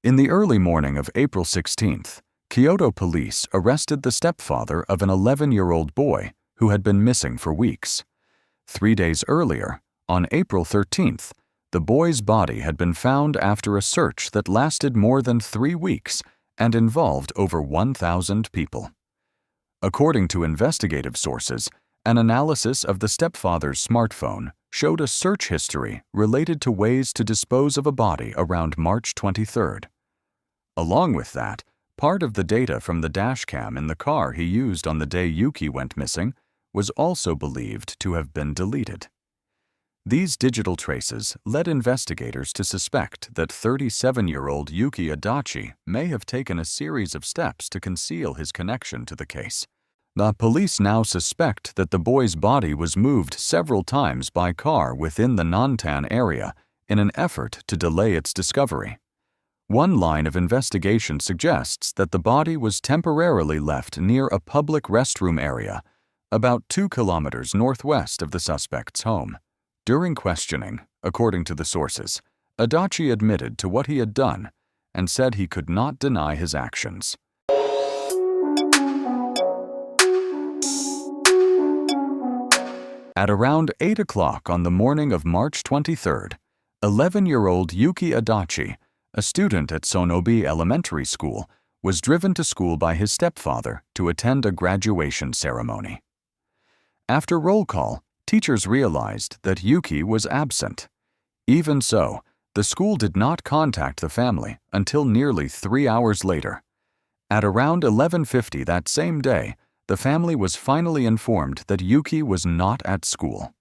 In the early morning of April 16th, Kyoto police arrested the stepfather of an 11-year-old boy who had been missing for weeks. 3 days earlier, on April 13th, the boy's body had been found after a search that lasted more than 3 weeks and involved over 1,000 people. According to investigative sources, an analysis of the stepfather's smartphone showed a search history related to ways to dispose of a body around March 23rd. Along with that, part of the data from the dashcam in the car he used on the day Yuki went missing was also believed to have been deleted. These digital traces led investigators to suspect that 37-year-old Yuki Adachi may have taken a series of steps to conceal his connection to the case. The police now suspect that the boy's body was moved several times by car within the Nantan area in an effort to delay its discovery. One line of investigation suggests that the body was temporarily left near a public restroom area, about 2 kilometers northwest of the suspect's home. During questioning, according to the sources, Adachi admitted to what he had done and said he could not deny his actions. At around 8 o'clock on the morning of March 23rd, 11-year-old Yuki Adachi, a student at Sonobe Elementary School, was driven to school by his stepfather to attend a graduation ceremony. After roll call, teachers realized that Yuki was absent. Even so, the school did not contact the family until nearly 3 hours later. At around 11:50 that same day, the family was finally informed that Yuki was not at school.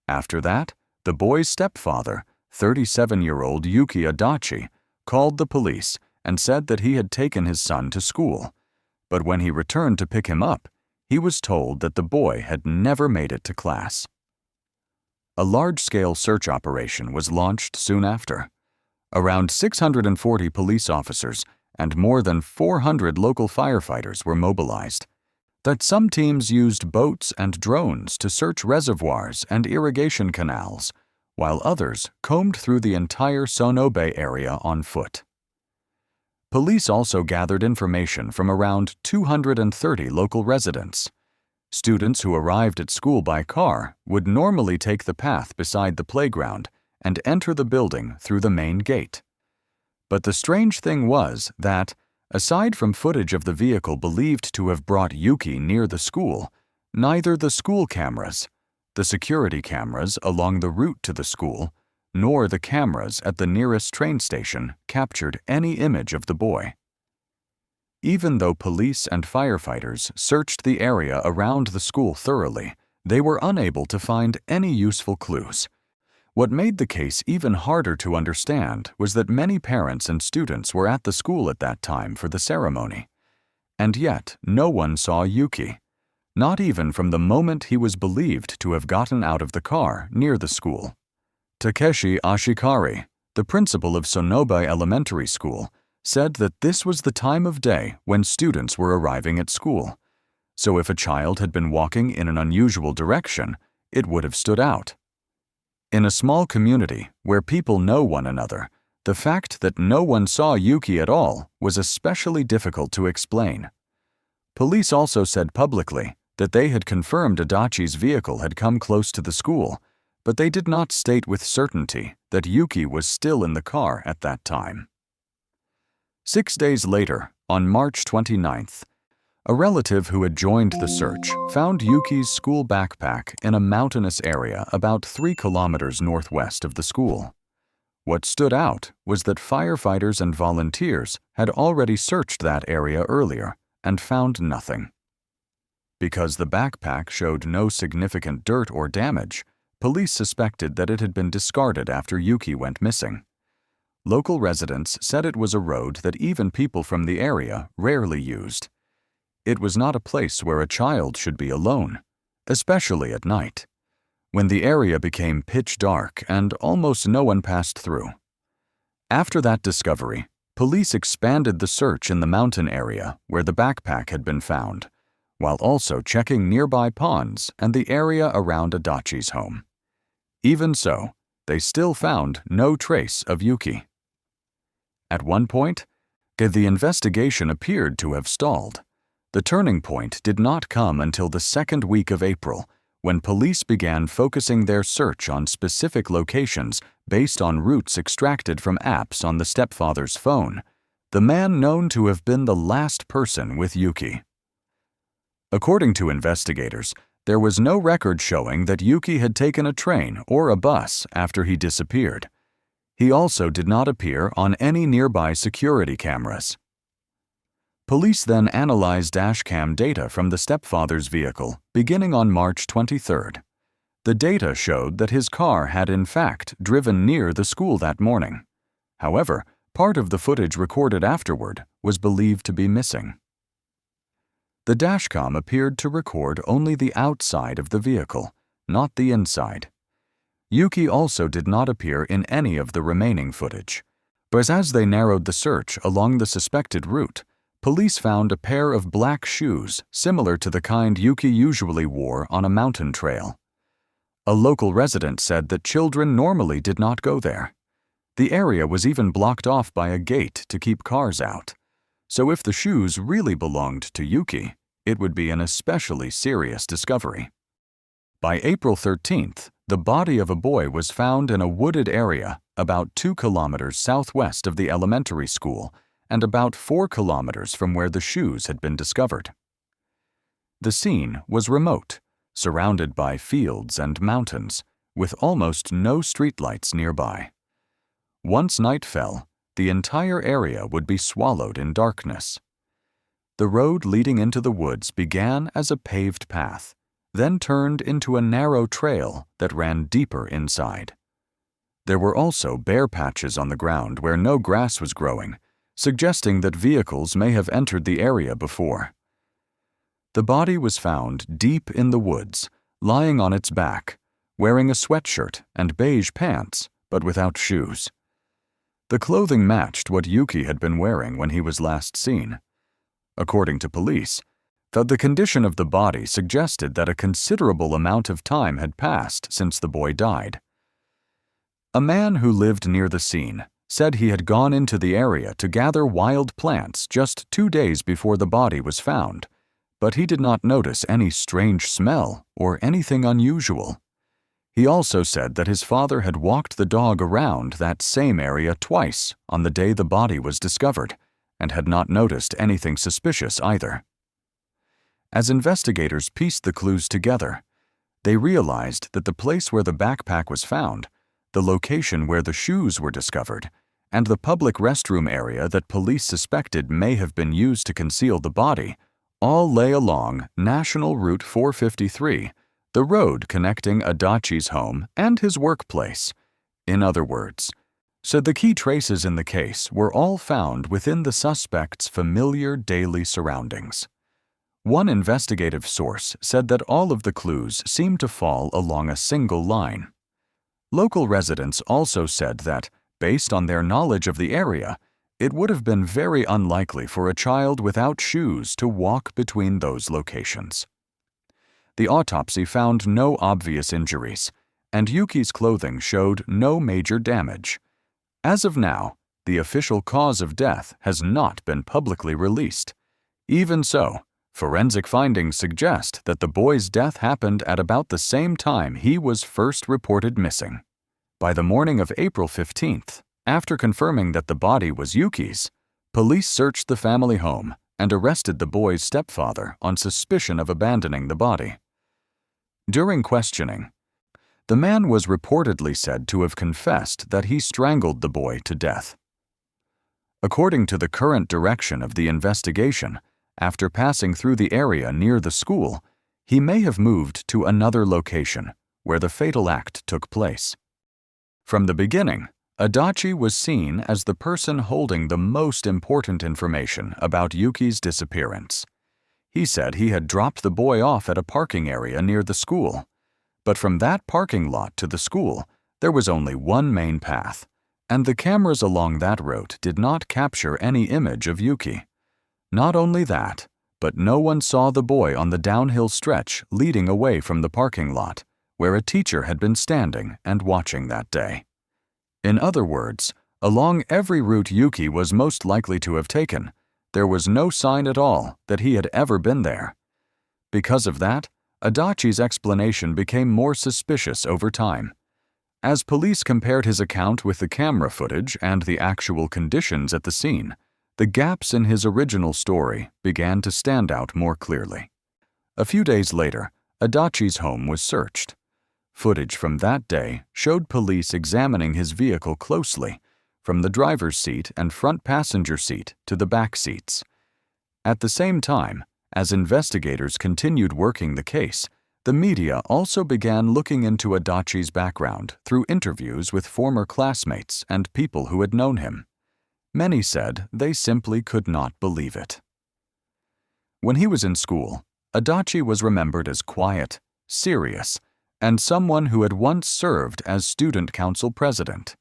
After that, the boy's stepfather, 37-year-old Yuki Adachi, called the police and said that he had taken his son to school. But when he returned to pick him up, he was told that the boy had never made it to class. A large-scale search operation was launched soon after. Around 640 police officers and more than 400 local firefighters were mobilized. That some teams used boats and drones to search reservoirs and irrigation canals, while others combed through the entire Sonobe area on foot. Police also gathered information from around 230 local residents. Students who arrived at school by car would normally take the path beside the playground and enter the building through the main gate. But the strange thing was that, aside from footage of the vehicle believed to have brought Yuki near the school, neither the school cameras, the security cameras along the route to the school, nor the cameras at the nearest train station captured any image of the boy. Even though police and firefighters searched the area around the school thoroughly, they were unable to find any useful clues. What made the case even harder to understand was that many parents and students were at the school at that time for the ceremony. And yet, no one saw Yuki, not even from the moment he was believed to have gotten out of the car near the school. Takeshi Ashikari, the principal of Sonobe Elementary School, said that this was the time of day when students were arriving at school. So if a child had been walking in an unusual direction, it would have stood out. In a small community where people know one another, the fact that no one saw Yuki at all was especially difficult to explain. Police also said publicly that they had confirmed Adachi's vehicle had come close to the school, but they did not state with certainty that Yuki was still in the car at that time. 6 days later, on March 29th, a relative who had joined the search found Yuki's school backpack in a mountainous area about 3 kilometers northwest of the school. What stood out was that firefighters and volunteers had already searched that area earlier and found nothing. Because the backpack showed no significant dirt or damage, police suspected that it had been discarded after Yuki went missing. Local residents said it was a road that even people from the area rarely used. It was not a place where a child should be alone, especially at night, when the area became pitch dark and almost no one passed through. After that discovery, police expanded the search in the mountain area where the backpack had been found, while also checking nearby ponds and the area around Adachi's home. Even so, they still found no trace of Yuki. At one point, the investigation appeared to have stalled. The turning point did not come until the second week of April, when police began focusing their search on specific locations based on routes extracted from apps on the stepfather's phone, the man known to have been the last person with Yuki. According to investigators, there was no record showing that Yuki had taken a train or a bus after he disappeared. He also did not appear on any nearby security cameras. Police then analyzed dashcam data from the stepfather's vehicle beginning on March 23rd. The data showed that his car had in fact driven near the school that morning. However, part of the footage recorded afterward was believed to be missing. The dashcam appeared to record only the outside of the vehicle, not the inside. Yuki also did not appear in any of the remaining footage. But as they narrowed the search along the suspected route, police found a pair of black shoes similar to the kind Yuki usually wore on a mountain trail. A local resident said that children normally did not go there. The area was even blocked off by a gate to keep cars out. So if the shoes really belonged to Yuki, it would be an especially serious discovery. By April 13th, the body of a boy was found in a wooded area about 2 kilometers southwest of the elementary school and about 4 kilometers from where the shoes had been discovered. The scene was remote, surrounded by fields and mountains, with almost no streetlights nearby. Once night fell, the entire area would be swallowed in darkness. The road leading into the woods began as a paved path, then turned into a narrow trail that ran deeper inside. There were also bare patches on the ground where no grass was growing, suggesting that vehicles may have entered the area before. The body was found deep in the woods, lying on its back, wearing a sweatshirt and beige pants, but without shoes. The clothing matched what Yuki had been wearing when he was last seen. According to police, the condition of the body suggested that a considerable amount of time had passed since the boy died. A man who lived near the scene said he had gone into the area to gather wild plants just 2 days before the body was found, but he did not notice any strange smell or anything unusual. He also said that his father had walked the dog around that same area twice on the day the body was discovered, and had not noticed anything suspicious either. As investigators pieced the clues together, they realized that the place where the backpack was found, the location where the shoes were discovered, and the public restroom area that police suspected may have been used to conceal the body, all lay along National Route 453, the road connecting Adachi's home and his workplace. In other words, so the key traces in the case were all found within the suspect's familiar daily surroundings. One investigative source said that all of the clues seemed to fall along a single line. Local residents also said that, based on their knowledge of the area, it would have been very unlikely for a child without shoes to walk between those locations. The autopsy found no obvious injuries, and Yuki's clothing showed no major damage. As of now, the official cause of death has not been publicly released. Even so, forensic findings suggest that the boy's death happened at about the same time he was first reported missing. By the morning of April 15th, after confirming that the body was Yuki's, police searched the family home and arrested the boy's stepfather on suspicion of abandoning the body. During questioning, the man was reportedly said to have confessed that he strangled the boy to death. According to the current direction of the investigation, after passing through the area near the school, he may have moved to another location where the fatal act took place. From the beginning, Adachi was seen as the person holding the most important information about Yuki's disappearance. He said he had dropped the boy off at a parking area near the school. But from that parking lot to the school, there was only one main path, and the cameras along that route did not capture any image of Yuki. Not only that, but no one saw the boy on the downhill stretch leading away from the parking lot, where a teacher had been standing and watching that day. In other words, Along every route Yuki was most likely to have taken, there was no sign at all that he had ever been there. Because of that, Adachi's explanation became more suspicious over time. As police compared his account with the camera footage and the actual conditions at the scene, the gaps in his original story began to stand out more clearly. A few days later, Adachi's home was searched. Footage from that day showed police examining his vehicle closely, from the driver's seat and front passenger seat to the back seats. At the same time, as investigators continued working the case, the media also began looking into Adachi's background through interviews with former classmates and people who had known him. Many said they simply could not believe it. When he was in school, Adachi was remembered as quiet, serious, and someone who had once served as student council president.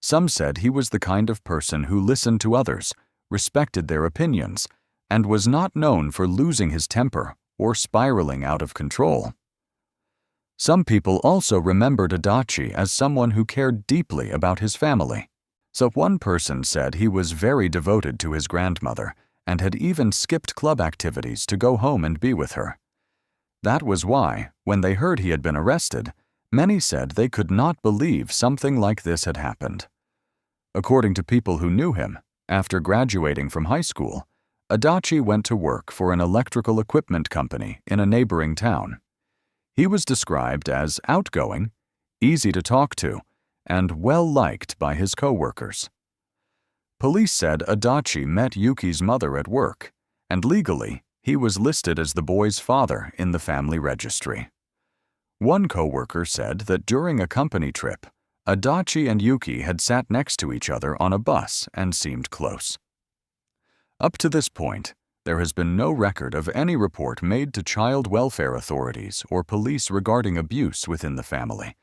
Some said he was the kind of person who listened to others, respected their opinions, and was not known for losing his temper or spiraling out of control. Some people also remembered Adachi as someone who cared deeply about his family. So one person said he was very devoted to his grandmother and had even skipped club activities to go home and be with her. That was why, when they heard he had been arrested, many said they could not believe something like this had happened. According to people who knew him, after graduating from high school, Adachi went to work for an electrical equipment company in a neighboring town. He was described as outgoing, easy to talk to, and well-liked by his co-workers. Police said Adachi met Yuki's mother at work, and legally, he was listed as the boy's father in the family registry. One co-worker said that during a company trip, Adachi and Yuki had sat next to each other on a bus and seemed close. Up to this point, there has been no record of any report made to child welfare authorities or police regarding abuse within the family.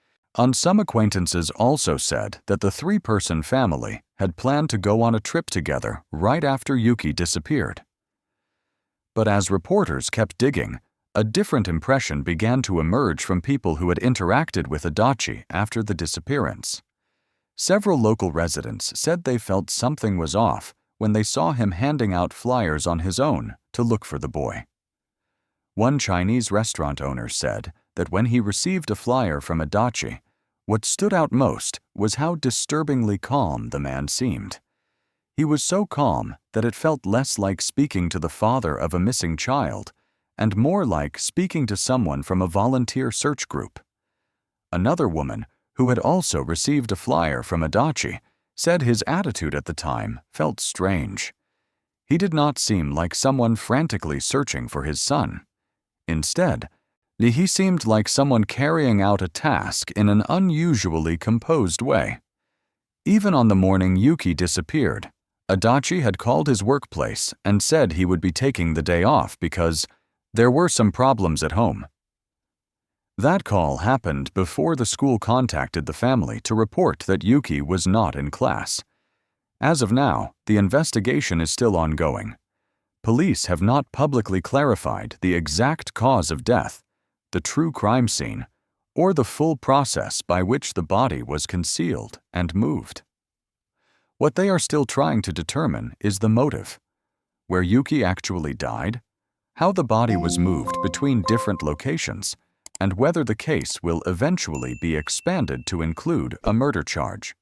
Some acquaintances also said that the three-person family had planned to go on a trip together right after Yuki disappeared. But as reporters kept digging, a different impression began to emerge from people who had interacted with Adachi after the disappearance. Several local residents said they felt something was off when they saw him handing out flyers on his own to look for the boy. One Chinese restaurant owner said that when he received a flyer from Adachi, what stood out most was how disturbingly calm the man seemed. He was so calm that it felt less like speaking to the father of a missing child and more like speaking to someone from a volunteer search group. Another woman, who had also received a flyer from Adachi, said his attitude at the time felt strange. He did not seem like someone frantically searching for his son. Instead, he seemed like someone carrying out a task in an unusually composed way. Even on the morning Yuki disappeared, Adachi had called his workplace and said he would be taking the day off because there were some problems at home. That call happened before the school contacted the family to report that Yuki was not in class. As of now, the investigation is still ongoing. Police have not publicly clarified the exact cause of death, the true crime scene, or the full process by which the body was concealed and moved. What they are still trying to determine is the motive: where Yuki actually died, how the body was moved between different locations, and whether the case will eventually be expanded to include a murder charge.